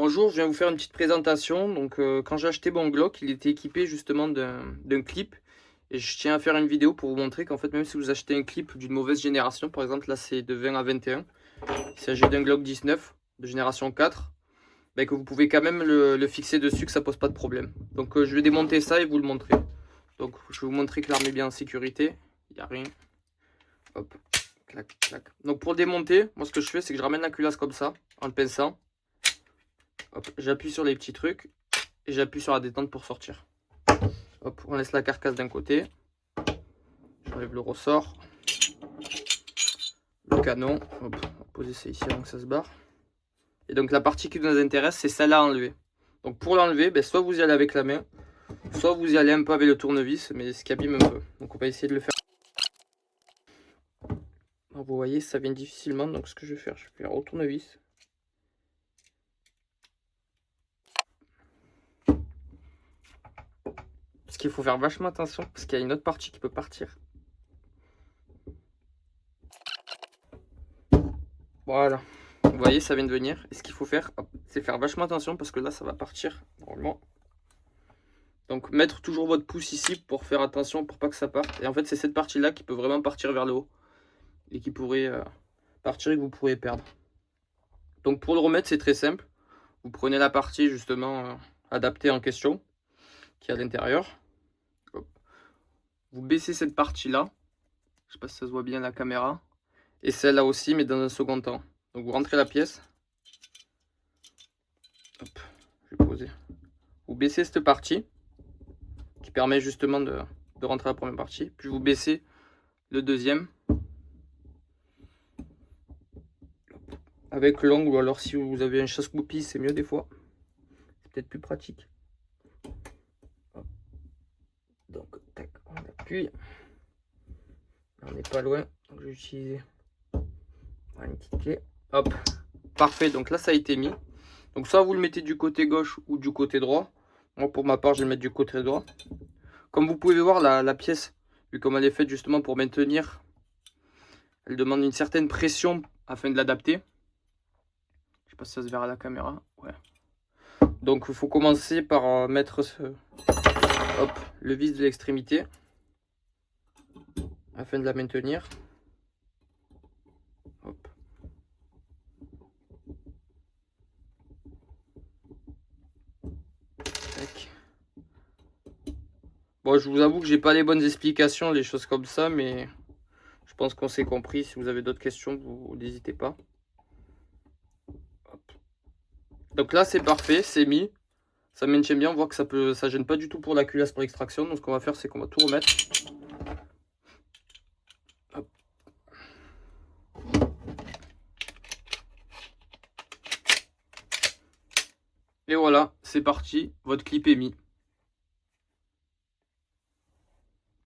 Bonjour, je viens vous faire une petite présentation. Donc, quand j'ai acheté mon Glock, il était équipé justement d'un clip. Et je tiens à faire une vidéo pour vous montrer qu'en fait, même si vous achetez un clip d'une mauvaise génération, par exemple là c'est de 20 à 21, il s'agit d'un Glock 19 de génération 4, ben, que vous pouvez quand même le fixer dessus, que ça pose pas de problème. Donc je vais démonter ça et vous le montrer. Donc je vais vous montrer que l'arme est bien en sécurité, il n'y a rien. Hop, clac, clac. Donc pour le démonter, moi ce que je fais c'est que je ramène la culasse comme ça, en le pinçant. J'appuie sur les petits trucs et j'appuie sur la détente pour sortir. Hop, on laisse la carcasse d'un côté. J'enlève le ressort. Le canon. Hop, on va poser ça ici avant que ça se barre. Et donc la partie qui nous intéresse, c'est celle-là à enlever. Donc pour l'enlever, ben, soit vous y allez avec la main, soit vous y allez un peu avec le tournevis, mais ce qui abîme un peu. Donc on va essayer de le faire. Alors, vous voyez, ça vient difficilement. Donc ce que je vais faire, je vais faire au tournevis. Parce qu'il faut faire vachement attention, parce qu'il y a une autre partie qui peut partir. Voilà, vous voyez, ça vient de venir. Et ce qu'il faut faire, c'est faire vachement attention, parce que là, ça va partir, normalement. Donc, mettre toujours votre pouce ici pour faire attention, pour pas que ça parte. Et en fait, c'est cette partie-là qui peut vraiment partir vers le haut. Et qui pourrait partir et que vous pourrez perdre. Donc, pour le remettre, c'est très simple. Vous prenez la partie, justement, adaptée en question, qui est à l'intérieur. Vous baissez cette partie-là. Je sais pas si ça se voit bien à la caméra. Et celle-là aussi, mais dans un second temps. Donc, vous rentrez la pièce. Hop, je vais poser. Vous baissez cette partie, qui permet justement de rentrer la première partie. Puis vous baissez le deuxième. Avec l'ongle, ou alors si vous avez un chasse-goupille, c'est mieux des fois. C'est peut-être plus pratique. Donc, tac, on appuie. On n'est pas loin. Donc, je vais utiliser une petite clé. Hop, parfait. Donc là, ça a été mis. Donc, soit vous le mettez du côté gauche ou du côté droit. Moi, pour ma part, je vais le mettre du côté droit. Comme vous pouvez voir, la pièce, vu comme elle est faite justement pour maintenir, elle demande une certaine pression afin de l'adapter. Je sais pas si ça se verra à la caméra. Ouais. Donc, il faut commencer par mettre le vis de l'extrémité afin de la maintenir. Hop. Tac. Bon, je vous avoue que j'ai pas les bonnes explications, les choses comme ça, mais je pense qu'on s'est compris. Si vous avez d'autres questions, vous n'hésitez pas. Hop. Donc là, c'est parfait, c'est mis. Ça maintient bien, on voit que ça gêne pas du tout pour la culasse pour l'extraction. Donc ce qu'on va faire, c'est qu'on va tout remettre. Hop. Et voilà, c'est parti, votre clip est mis.